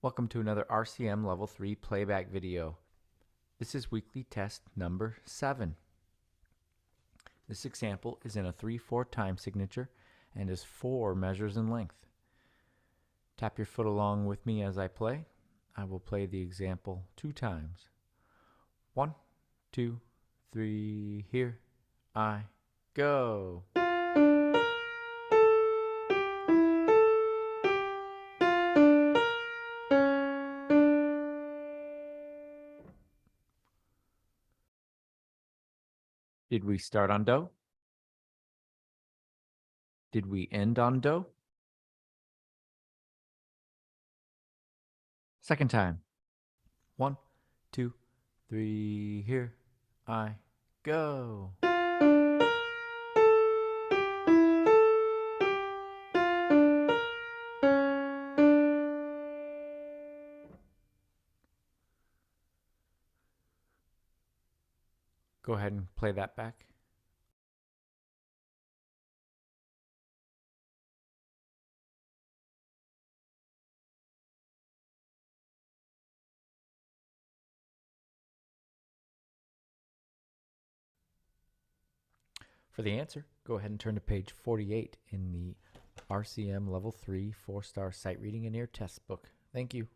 Welcome to another RCM Level 3 playback video. This is weekly test number 7. This example is in a 3/4 time signature and is 4 measures in length. Tap your foot along with me as I play. I will play the example 2 times. 1, 2, 3, here I go. Did we start on do? Did we end on do? Second time. 1, 2, 3, here I go. Go ahead and play that back. For the answer, go ahead and turn to page 48 in the RCM Level 3 4-star sight reading and ear test book. Thank you.